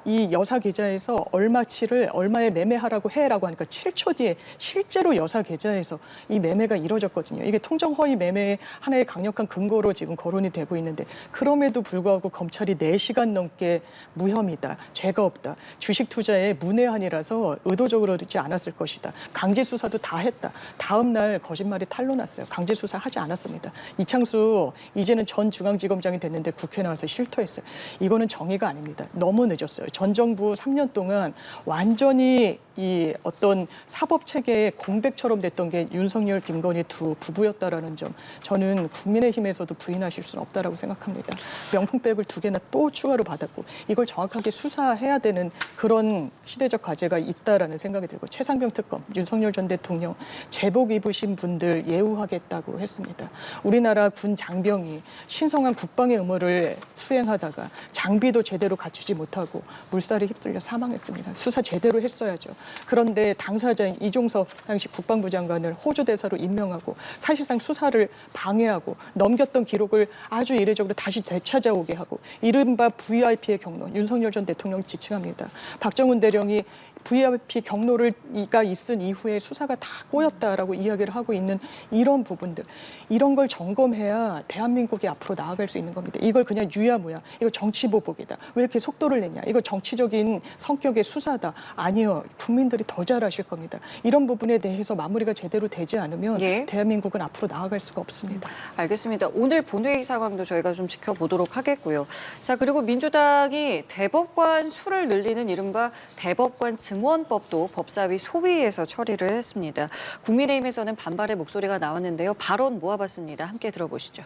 이 여사 계좌에서 얼마치를 얼마에 매매하라고 해라고 하니까 7초 뒤에 실제로 여사 계좌에서 이 매매가 이루어졌거든요. 이게 통정허위 매매의 하나의 강력한 근거로 지금 거론이 되고 있는데 그럼에도 불구하고 검찰이 4시간 넘게 무혐의다, 죄가 없다, 주식 투자에 문외한이라서 의도적 의도적으로 하지 않았을 것이다. 강제 수사도 다 했다. 다음 날 거짓말이 탄로 났어요. 강제 수사 하지 않았습니다. 이창수 이제는 전 중앙지검장이 됐는데 국회 나와서 실토했어요. 이거는 정의가 아닙니다. 너무 늦었어요. 전 정부 3년 동안 완전히 이 어떤 사법 체계의 공백처럼 됐던 게 윤석열, 김건희 두 부부였다라는 점, 저는 국민의힘에서도 부인하실 수는 없다라고 생각합니다. 명품백을 2개나 또 추가로 받았고, 이걸 정확하게 수사해야 되는 그런 시대적 과제가 있다라는 생각이 들고, 최상병 특검, 윤석열 전 대통령 제복 입으신 분들 예우하겠다고 했습니다. 우리나라 군 장병이 신성한 국방의 의무를 수행하다가 장비도 제대로 갖추지 못하고 물살에 휩쓸려 사망했습니다. 수사 제대로 했어야죠. 그런데 당사자인 이종석 당시 국방부 장관을 호주 대사로 임명하고 사실상 수사를 방해하고 넘겼던 기록을 아주 이례적으로 다시 되찾아오게 하고, 이른바 VIP의 경로, 윤석열 전 대통령 지칭합니다. 박정훈 대령이 VIP 경로가 있은 이후에 수사가 다 꼬였다라고 이야기를 하고 있는 이런 부분들, 이런 걸 점검해야 대한민국이 앞으로 나아갈 수 있는 겁니다. 이걸 그냥 유야무야, 이거 정치보복이다, 왜 이렇게 속도를 내냐, 이거 정치적인 성격의 수사다, 아니요, 국민들이 더 잘 아실 겁니다. 이런 부분에 대해서 마무리가 제대로 되지 않으면 예. 대한민국은 앞으로 나아갈 수가 없습니다. 알겠습니다. 오늘 본회의 상황도 저희가 좀 지켜보도록 하겠고요. 자, 그리고 민주당이 대법관 수를 늘리는 이른바 대법관 증원법도 법사위 소위에서 처리를 했습니다. 국민의힘에서는 반발의 목소리가 나왔는데요. 발언 모아봤습니다. 함께 들어보시죠.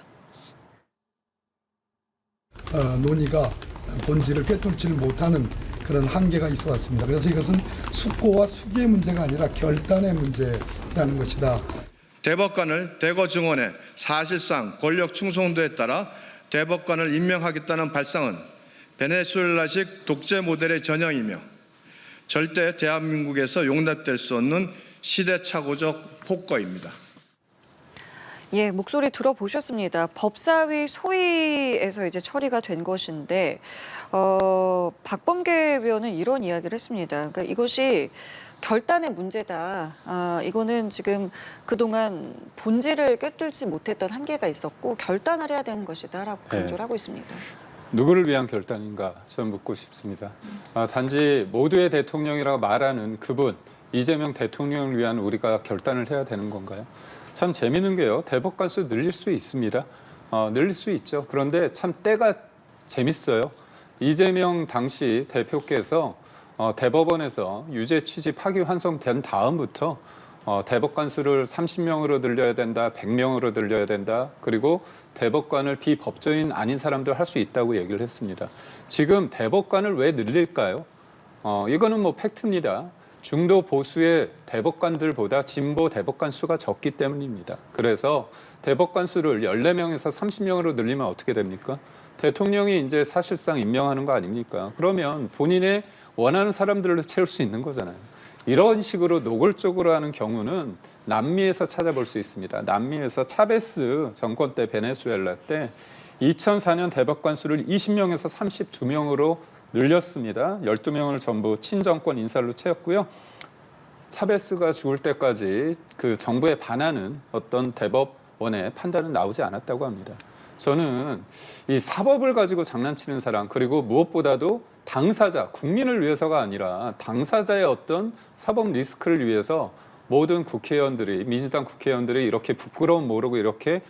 논의가 본질을 꿰뚫지 못하는 그런 한계가 있어 왔습니다. 그래서 이것은 숙고와 수기의 문제가 아니라 결단의 문제라는 것이다. 대법관을 대거 증원해 사실상 권력 충성도에 따라 대법관을 임명하겠다는 발상은 베네수엘라식 독재 모델의 전형이며 절대 대한민국에서 용납될 수 없는 시대착오적 폭거입니다. 예, 목소리 들어보셨습니다. 법사위 소위에서 이제 처리가 된 것인데, 박범계 의원은 이런 이야기를 했습니다. 그러니까 이것이 결단의 문제다. 이거는 지금 그동안 본질을 꿰뚫지 못했던 한계가 있었고 결단을 해야 되는 것이다라고 강조를 하고 있습니다. 누구를 위한 결단인가 저는 묻고 싶습니다. 단지 모두의 대통령이라고 말하는 그분 이재명 대통령을 위한 우리가 결단을 해야 되는 건가요? 참 재미있는 게요. 대법관 수 늘릴 수 있습니다. 늘릴 수 있죠. 그런데 참 때가 재밌어요. 이재명 당시 대표께서 대법원에서 유죄 취지 파기환송된 다음부터 대법관 수를 30명으로 늘려야 된다, 100명으로 늘려야 된다. 그리고 대법관을 비법조인 아닌 사람들 할 수 있다고 얘기를 했습니다. 지금 대법관을 왜 늘릴까요? 이거는 뭐 팩트입니다. 중도 보수의 대법관들보다 진보 대법관 수가 적기 때문입니다. 그래서 대법관 수를 14명에서 30명으로 늘리면 어떻게 됩니까? 대통령이 이제 사실상 임명하는 거 아닙니까? 그러면 본인의 원하는 사람들을 채울 수 있는 거잖아요. 이런 식으로 노골적으로 하는 경우는 남미에서 찾아볼 수 있습니다. 남미에서 차베스 정권 때 베네수엘라 때 2004년 대법관 수를 20명에서 32명으로 늘렸습니다. 12명을 전부 친정권 인사로 채웠고요. 차베스가 죽을 때까지 그 정부에 반하는 어떤 대법원의 판단은 나오지 않았다고 합니다. 저는 이 사법을 가지고 장난치는 사람, 그리고 무엇보다도 당사자, 국민을 위해서가 아니라 당사자의 어떤 사법 리스크를 위해서 모든 국회의원들이, 민주당 국회의원들이 이렇게 부끄러움 모르고 이렇게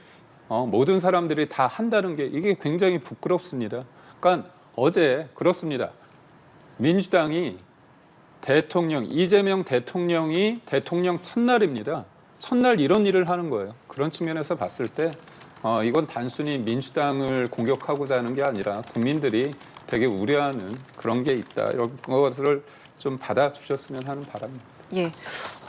모든 사람들이 다 한다는 게 이게 굉장히 부끄럽습니다. 그러니까 어제 그렇습니다. 민주당이 이재명 대통령이 대통령 첫날입니다. 첫날 이런 일을 하는 거예요. 그런 측면에서 봤을 때 이건 단순히 민주당을 공격하고자 하는 게 아니라 국민들이 되게 우려하는 그런 게 있다. 이런 것을 좀 받아주셨으면 하는 바람입니다. 예,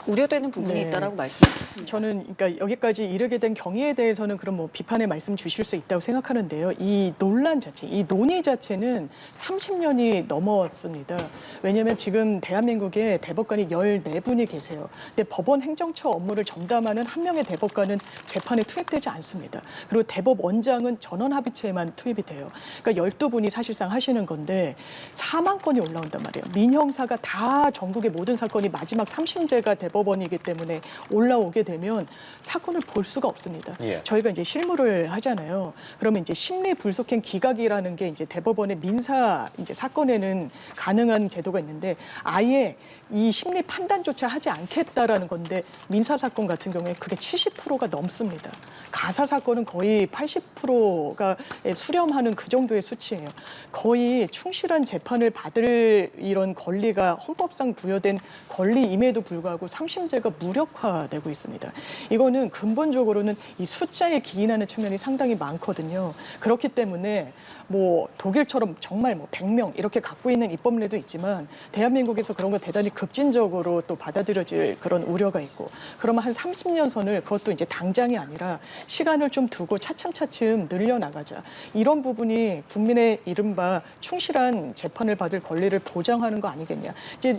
우려되는 부분이 네. 있다라고 말씀하셨습니다. 저는 그러니까 여기까지 이르게 된 경위에 대해서는 그럼 뭐 비판의 말씀 주실 수 있다고 생각하는데요. 이 논란 자체, 이 논의 자체는 30년이 넘었습니다. 왜냐하면 지금 대한민국에 대법관이 14분이 계세요. 근데 법원 행정처 업무를 전담하는 한 명의 대법관은 재판에 투입되지 않습니다. 그리고 대법원장은 전원합의체에만 투입이 돼요. 그러니까 12분이 사실상 하시는 건데 4만 건이 올라온단 말이에요. 민형사가 다 전국의 모든 사건이 마지막 3심제가 대법원이기 때문에 올라오게 되면 사건을 볼 수가 없습니다. 예. 저희가 이제 실무를 하잖아요. 그러면 이제 심리 불속행 기각이라는 게 이제 대법원의 민사 이제 사건에는 가능한 제도가 있는데 아예 이 심리 판단조차 하지 않겠다라는 건데 민사 사건 같은 경우에 그게 70%가 넘습니다. 가사 사건은 거의 80%가 수렴하는 그 정도의 수치예요. 거의 충실한 재판을 받을 이런 권리가 헌법상 부여된 권리임에도 불구하고 3심제가 무력화되고 있습니다. 이거는 근본적으로는 이 숫자에 기인하는 측면이 상당히 많거든요. 그렇기 때문에 뭐 독일처럼 정말 뭐 100명 이렇게 갖고 있는 입법례도 있지만 대한민국에서 그런 거 대단히 급진적으로 또 받아들여질 그런 우려가 있고 그러면 한 30년 선을 그것도 이제 당장이 아니라 시간을 좀 두고 차츰차츰 늘려나가자. 이런 부분이 국민의 이른바 충실한 재판을 받을 권리를 보장하는 거 아니겠냐. 이제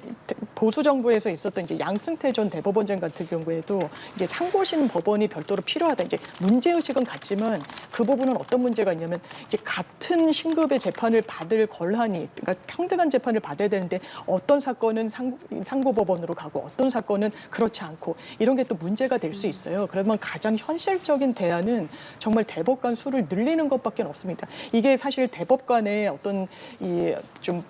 보수 정부에서 있었던 이제 양승태 전 대법원장 같은 경우에도 이제 상고심 법원이 별도로 필요하다. 이제 문제의식은 같지만 그 부분은 어떤 문제가 있냐면 이제 같은 신급의 재판을 받을 권한이 그러니까 평등한 재판을 받아야 되는데 어떤 사건은 상고법원으로 가고 어떤 사건은 그렇지 않고 이런 게 또 문제가 될 수 있어요. 그러면 가장 현실적인 대안은 정말 대법관 수를 늘리는 것밖에 없습니다. 이게 사실 대법관의 어떤 이 좀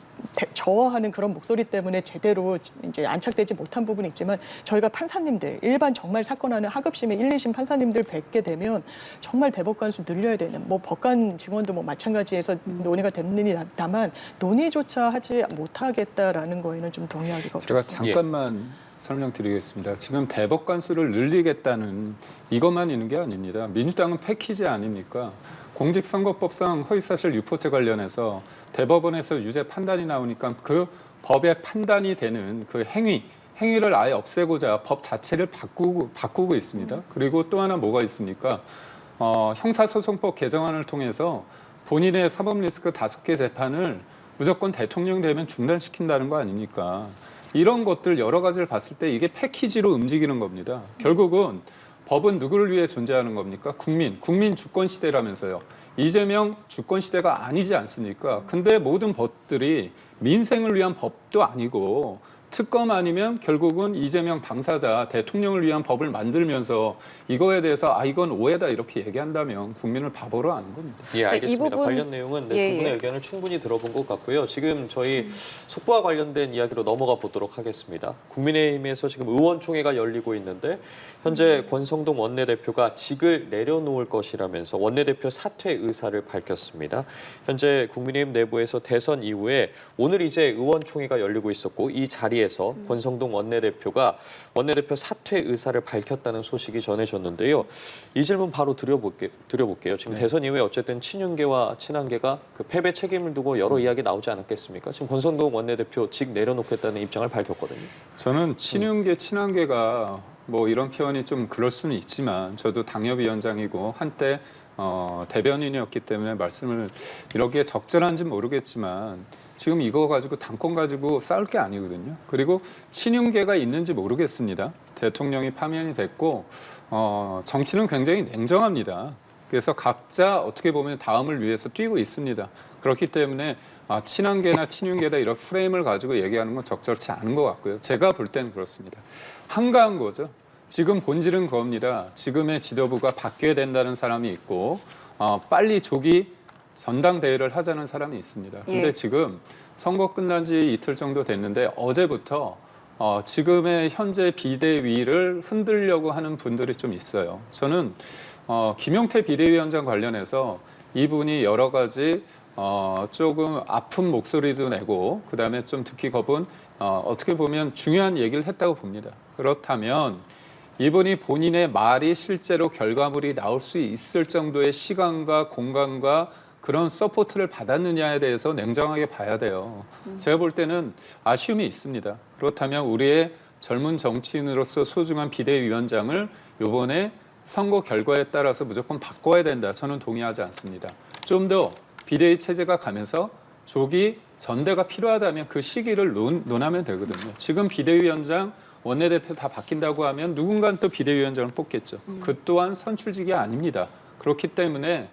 저하하는 그런 목소리 때문에 제대로 이제 안착되지 못한 부분이 있지만 저희가 판사님들 일반 정말 사건하는 하급심의 1, 2심 판사님들 뵙게 되면 정말 대법관 수 늘려야 되는 뭐 법관 직원도 뭐 마찬가지에서 논의가 됩니다만 논의조차 하지 못하겠다라는 거에는 좀 동의하기가 제가 어렵습니다. 잠깐만 설명드리겠습니다. 지금 대법관 수를 늘리겠다는 이것만 있는 게 아닙니다. 민주당은 패키지 아닙니까? 공직선거법상 허위사실 유포죄 관련해서 대법원에서 유죄 판단이 나오니까 그 법의 판단이 되는 그 행위를 아예 없애고자 법 자체를 바꾸고 있습니다. 그리고 또 하나 뭐가 있습니까? 형사소송법 개정안을 통해서 본인의 사법 리스크 5개 재판을 무조건 대통령 되면 중단시킨다는 거 아닙니까? 이런 것들 여러 가지를 봤을 때 이게 패키지로 움직이는 겁니다. 결국은 법은 누구를 위해 존재하는 겁니까? 국민 주권 시대라면서요. 이재명 주권 시대가 아니지 않습니까? 근데 모든 법들이 민생을 위한 법도 아니고 특검 아니면 결국은 이재명 당사자 대통령을 위한 법을 만들면서 이거에 대해서 이건 오해다 이렇게 얘기한다면 국민을 바보로 아는 겁니다. 예, 알겠습니다. 이 부분- 관련 내용은 네, 예, 두 분의 예. 의견을 충분히 들어본 것 같고요. 지금 저희 속보와 관련된 이야기로 넘어가 보도록 하겠습니다. 국민의힘에서 지금 의원총회가 열리고 있는데 현재 권성동 원내대표가 직을 내려놓을 것이라면서 원내대표 사퇴 의사를 밝혔습니다. 현재 국민의힘 내부에서 대선 이후에 오늘 이제 의원총회가 열리고 있었고 이 자리에서 권성동 원내대표가 원내대표 사퇴 의사를 밝혔다는 소식이 전해졌는데요. 이 질문 바로 드려볼게요. 지금 대선 이후에 어쨌든 친윤계와 친한계가 그 패배 책임을 두고 여러 이야기 나오지 않았겠습니까? 지금 권성동 원내대표 직 내려놓겠다는 입장을 밝혔거든요. 저는 친윤계, 친한계가 뭐 이런 표현이 좀 그럴 수는 있지만 저도 당협위원장이고 한때 대변인이었기 때문에 말씀을 이렇게 적절한지 모르겠지만 지금 이거 가지고 당권 가지고 싸울 게 아니거든요. 그리고 친윤계가 있는지 모르겠습니다. 대통령이 파면이 됐고 정치는 굉장히 냉정합니다. 그래서 각자 어떻게 보면 다음을 위해서 뛰고 있습니다. 그렇기 때문에 친한계나 친윤계다 이런 프레임을 가지고 얘기하는 건 적절치 않은 것 같고요. 제가 볼 때는 그렇습니다. 한가한 거죠. 지금 본질은 그겁니다. 지금의 지도부가 바뀌어야 된다는 사람이 있고 빨리 조기 전당대회를 하자는 사람이 있습니다. 근데 예. 지금 선거 끝난 지 이틀 정도 됐는데 어제부터 지금의 현재 비대위를 흔들려고 하는 분들이 좀 있어요. 저는 김용태 비대위원장 관련해서 이분이 여러 가지 조금 아픈 목소리도 내고 그다음에 좀 듣기 겁은 어떻게 보면 중요한 얘기를 했다고 봅니다. 그렇다면 이분이 본인의 말이 실제로 결과물이 나올 수 있을 정도의 시간과 공간과 그런 서포트를 받았느냐에 대해서 냉정하게 봐야 돼요. 제가 볼 때는 아쉬움이 있습니다. 그렇다면 우리의 젊은 정치인으로서 소중한 비대위원장을 이번에 선거 결과에 따라서 무조건 바꿔야 된다. 저는 동의하지 않습니다. 좀 더 비대위 체제가 가면서 조기 전대가 필요하다면 그 시기를 논하면 되거든요. 지금 비대위원장, 원내대표 다 바뀐다고 하면 누군가는 또 비대위원장을 뽑겠죠. 그 또한 선출직이 아닙니다. 그렇기 때문에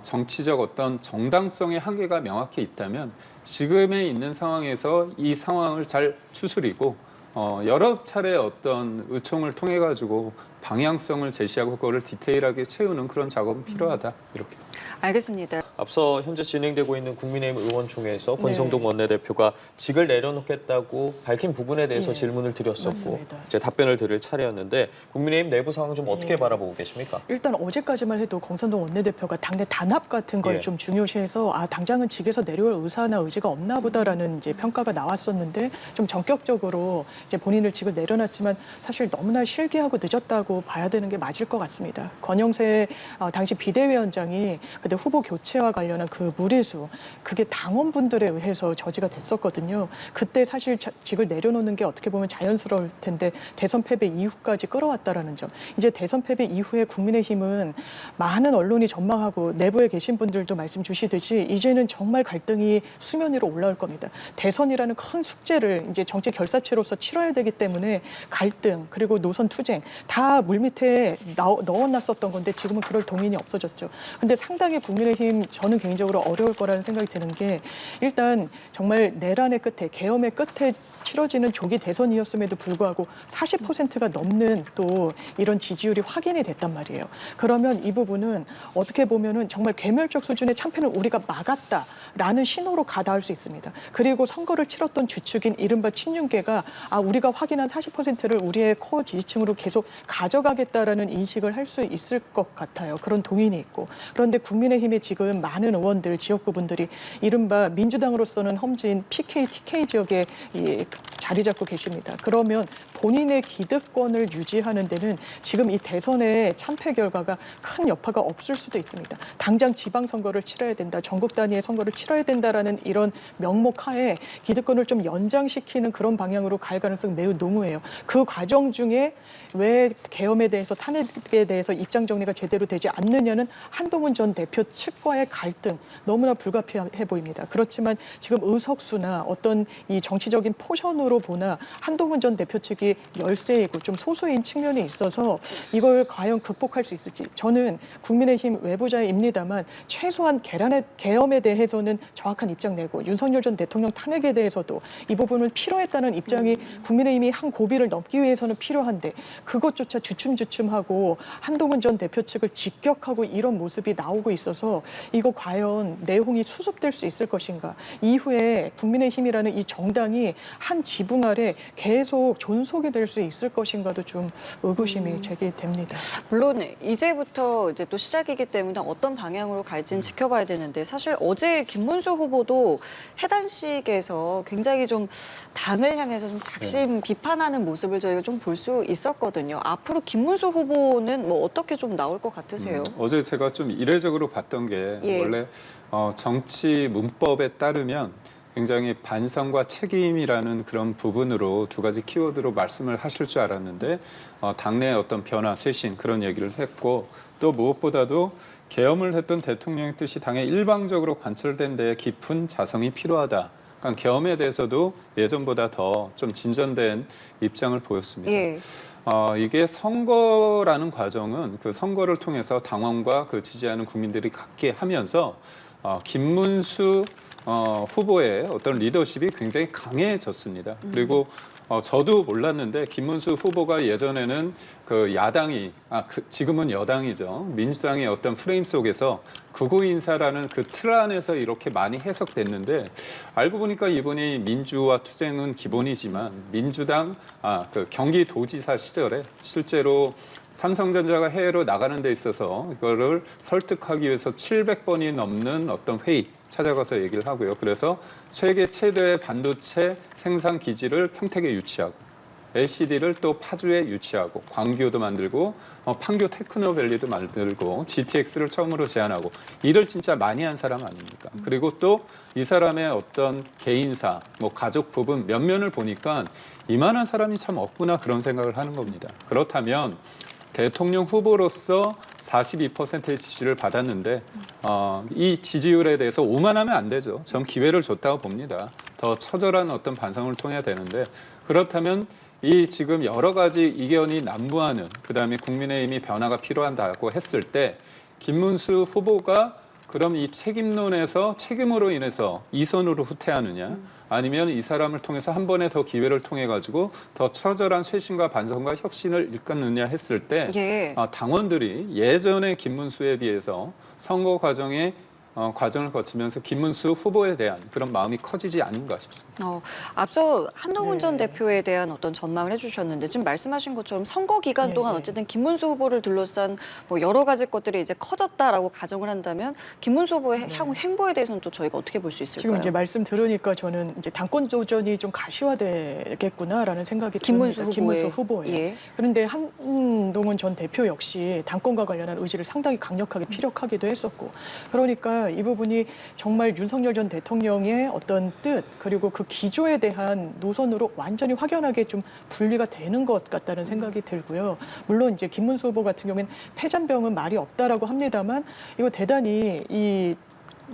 정치적 어떤 정당성의 한계가 명확히 있다면 지금에 있는 상황에서 이 상황을 잘 추스리고 여러 차례 어떤 의총을 통해 가지고 방향성을 제시하고 그거를 디테일하게 채우는 그런 작업은 필요하다 이렇게. 알겠습니다. 앞서 현재 진행되고 있는 국민의힘 의원총회에서 네. 권성동 원내대표가 직을 내려놓겠다고 밝힌 부분에 대해서 예, 질문을 드렸었고 맞습니다. 이제 답변을 들을 차례였는데 국민의힘 내부 상황 좀 어떻게 바라보고 계십니까? 일단 어제까지만 해도 권선동 원내대표가 당내 단합 같은 걸 예. 좀 중요시해서 당장은 직에서 내려올 의사나 의지가 없나 보다라는 이제 평가가 나왔었는데 좀 전격적으로 이제 본인을 직을 내려놨지만 사실 너무나 실기하고 늦었다고 봐야 되는 게 맞을 것 같습니다. 권영세 당시 비대위원장이 그때 후보 교체와 관련한 그 무리수 그게 당원분들에 의해서 저지가 됐었거든요. 그때 사실 직을 내려놓는 게 어떻게 보면 자연스러울 텐데 대선 패배 이후까지 끌어왔다라는 점. 이제 대선 패배 이후에 국민의힘은 많은 언론이 전망하고 내부에 계신 분들도 말씀 주시듯이 이제는 정말 갈등이 수면 위로 올라올 겁니다. 대선이라는 큰 숙제를 이제 정치 결사체로서 치러야 되기 때문에 갈등 그리고 노선 투쟁 다 물밑에 넣어놨었던 건데 지금은 그럴 동인이 없어졌죠. 근데 상당히 국민의힘 저는 개인적으로 어려울 거라는 생각이 드는 게 일단 정말 내란의 끝에 계엄의 끝에 치러지는 조기 대선이었음에도 불구하고 40%가 넘는 또 이런 지지율이 확인이 됐단 말이에요. 그러면 이 부분은 어떻게 보면은 정말 괴멸적 수준의 참패는 우리가 막았다라는 신호로 가닿을 수 있습니다. 그리고 선거를 치렀던 주축인 이른바 친윤계가 우리가 확인한 40%를 우리의 코어 지지층으로 계속 가져가겠다라는 인식을 할 수 있을 것 같아요. 그런 동인이 있고. 그런데 국민의힘에 지금 많은 의원들, 지역구분들이 이른바 민주당으로서는 험지인 PK, TK 지역에 자리 잡고 계십니다. 그러면 본인의 기득권을 유지하는 데는 지금 이 대선의 참패 결과가 큰 여파가 없을 수도 있습니다. 당장 지방선거를 치러야 된다, 전국 단위의 선거를 치러야 된다라는 이런 명목 하에 기득권을 좀 연장시키는 그런 방향으로 갈 가능성이 매우 농후해요. 그 과정 중에 왜 계엄에 대해서 탄핵에 대해서 입장 정리가 제대로 되지 않느냐는 한동훈 전 대표 측과의 갈등 너무나 불가피해 보입니다. 그렇지만 지금 의석수나 어떤 이 정치적인 포션으로 보나 한동훈 전 대표 측이 열세이고 좀 소수인 측면이 있어서 이걸 과연 극복할 수 있을지 저는 국민의힘 외부자입니다만 최소한 계엄에 대해서는 정확한 입장 내고 윤석열 전 대통령 탄핵에 대해서도 이 부분을 필요했다는 입장이 국민의힘이 한 고비를 넘기 위해서는 필요한데 그것조차 주춤주춤하고 한동훈 전 대표 측을 직격하고 이런 모습이 나오고 있어서 이거 과연 내홍이 수습될 수 있을 것인가. 이후에 국민의힘이라는 이 정당이 한 지붕 아래 계속 존속이 될 수 있을 것인가도 좀 의구심이 제기됩니다. 물론 이제부터 이제 또 시작이기 때문에 어떤 방향으로 갈지는 지켜봐야 되는데 사실 어제 김문수 후보도 해단식에서 굉장히 좀 당을 향해서 좀 작심 비판하는 모습을 저희가 좀 볼 수 있었거든요. 앞으로 김문수 후보는 뭐 어떻게 좀 나올 것 같으세요? 어제 제가 좀 이례적으로 봤던 게 예. 원래 정치 문법에 따르면 굉장히 반성과 책임이라는 그런 부분으로 두 가지 키워드로 말씀을 하실 줄 알았는데 당내 어떤 변화, 쇄신 그런 얘기를 했고 또 무엇보다도 계엄을 했던 대통령의 뜻이 당에 일방적으로 관철된 데에 깊은 자성이 필요하다. 그러니까 계엄에 대해서도 예전보다 더 좀 진전된 입장을 보였습니다. 예. 이게 선거라는 과정은 그 선거를 통해서 당원과 그 지지하는 국민들이 갖게 하면서 김문수 후보의 어떤 리더십이 굉장히 강해졌습니다. 그리고 저도 몰랐는데 김문수 후보가 예전에는 그 야당이 지금은 여당이죠. 민주당의 어떤 프레임 속에서 극우 인사라는 그 틀 안에서 이렇게 많이 해석됐는데 알고 보니까 이분이 민주화 투쟁은 기본이지만 민주당 그 경기도지사 시절에 실제로 삼성전자가 해외로 나가는 데 있어서 이거를 설득하기 위해서 700번이 넘는 어떤 회의 찾아가서 얘기를 하고요. 그래서 세계 최대의 반도체 생산 기지를 평택에 유치하고 LCD를 또 파주에 유치하고 광교도 만들고 판교 테크노밸리도 만들고 GTX를 처음으로 제안하고 일을 진짜 많이 한 사람 아닙니까? 그리고 또 이 사람의 어떤 개인사, 뭐 가족 부분 면면을 보니까 이만한 사람이 참 없구나 그런 생각을 하는 겁니다. 그렇다면 대통령 후보로서 42%의 지지를 받았는데 이 지지율에 대해서 오만하면 안 되죠. 전 기회를 줬다고 봅니다. 더 처절한 어떤 반성을 통해야 되는데 그렇다면 이 지금 여러 가지 이견이 난무하는 그다음에 국민의힘이 변화가 필요하다고 했을 때 김문수 후보가 그럼 이 책임론에서 책임으로 인해서 이선으로 후퇴하느냐 아니면 이 사람을 통해서 한 번에 더 기회를 통해 가지고 더 처절한 쇄신과 반성과 혁신을 일컫느냐 했을 때 예. 당원들이 예전의 김문수에 비해서 선거 과정에 과정을 거치면서 김문수 후보에 대한 그런 마음이 커지지 않은가 싶습니다. 앞서 한동훈 전 네. 대표에 대한 어떤 전망을 해주셨는데 지금 말씀하신 것처럼 선거 기간 네, 동안 네. 어쨌든 김문수 후보를 둘러싼 뭐 여러 가지 것들이 이제 커졌다라고 가정을 한다면 김문수 후보의 향후 행보에 대해서는 또 저희가 어떻게 볼 수 있을까요? 지금 이제 말씀 들으니까 저는 이제 당권 도전이 좀 가시화되겠구나라는 생각이 김문수 듭니다. 후보의. 김문수 후보예요. 예. 그런데 한동훈 전 대표 역시 당권과 관련한 의지를 상당히 강력하게 피력하기도 했었고, 그러니까 이 부분이 정말 윤석열 전 대통령의 어떤 뜻 그리고 그 기조에 대한 노선으로 완전히 확연하게 좀 분리가 되는 것 같다는 생각이 들고요. 물론 이제 김문수 후보 같은 경우에는 패잔병은 말이 없다라고 합니다만 이거 대단히 이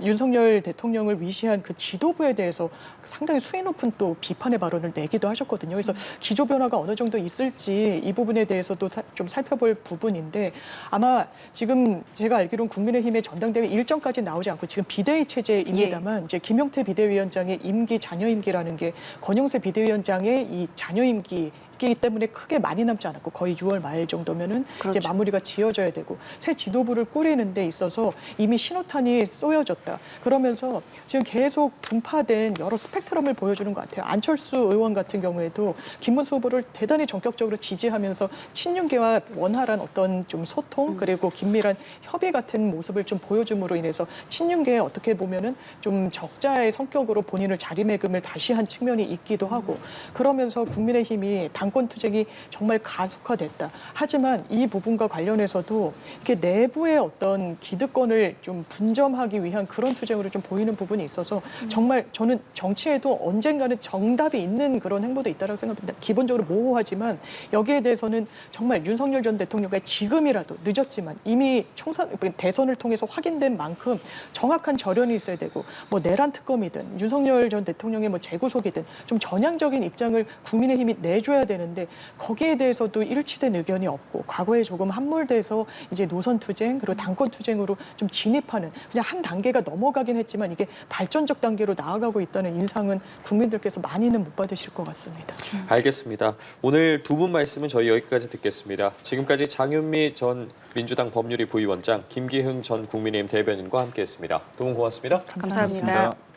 윤석열 대통령을 위시한 그 지도부에 대해서 상당히 수위 높은 또 비판의 발언을 내기도 하셨거든요. 그래서 기조 변화가 어느 정도 있을지 이 부분에 대해서도 좀 살펴볼 부분인데, 아마 지금 제가 알기로는 국민의힘의 전당대회 일정까지 나오지 않고 지금 비대위 체제입니다만 이제 김용태 비대위원장의 임기 잔여 임기라는 게 권영세 비대위원장의 이 잔여 임기 이기 때문에 크게 많이 남지 않았고 거의 6월 말 정도면은 그렇죠. 이제 마무리가 지어져야 되고 새 지도부를 꾸리는 데 있어서 이미 신호탄이 쏘여졌다. 그러면서 지금 계속 분파된 여러 스펙트럼을 보여주는 것 같아요. 안철수 의원 같은 경우에도 김문수 후보를 대단히 전격적으로 지지하면서 친윤계와 원활한 어떤 좀 소통 그리고 긴밀한 협의 같은 모습을 좀 보여줌으로 인해서 친윤계에 어떻게 보면은 좀 적자의 성격으로 본인을 자리매김을 다시 한 측면이 있기도 하고, 그러면서 국민의힘이 당권 투쟁이 정말 가속화됐다. 하지만 이 부분과 관련해서도 이렇게 내부의 어떤 기득권을 좀 분점하기 위한 그런 투쟁으로 좀 보이는 부분이 있어서 정말 저는 정치에도 언젠가는 정답이 있는 그런 행보도 있다고 생각합니다. 기본적으로 모호하지만 여기에 대해서는 정말 윤석열 전 대통령과 지금이라도 늦었지만 이미 대선을 통해서 확인된 만큼 정확한 절연이 있어야 되고, 뭐 내란 특검이든 윤석열 전 대통령의 뭐 재구속이든 좀 전향적인 입장을 국민의힘이 내줘야 되는데 거기에 대해서도 일치된 의견이 없고 과거에 조금 함몰돼서 이제 노선 투쟁 그리고 당권 투쟁으로 좀 진입하는, 그냥 한 단계가 넘어가긴 했지만 이게 발전적 단계로 나아가고 있다는 인상은 국민들께서 많이는 못 받으실 것 같습니다. 알겠습니다. 오늘 두 분 말씀은 저희 여기까지 듣겠습니다. 지금까지 장윤미 전 민주당 법률위 부위원장, 김기흥 전 국민의힘 대변인과 함께했습니다. 두 분 고맙습니다. 감사합니다.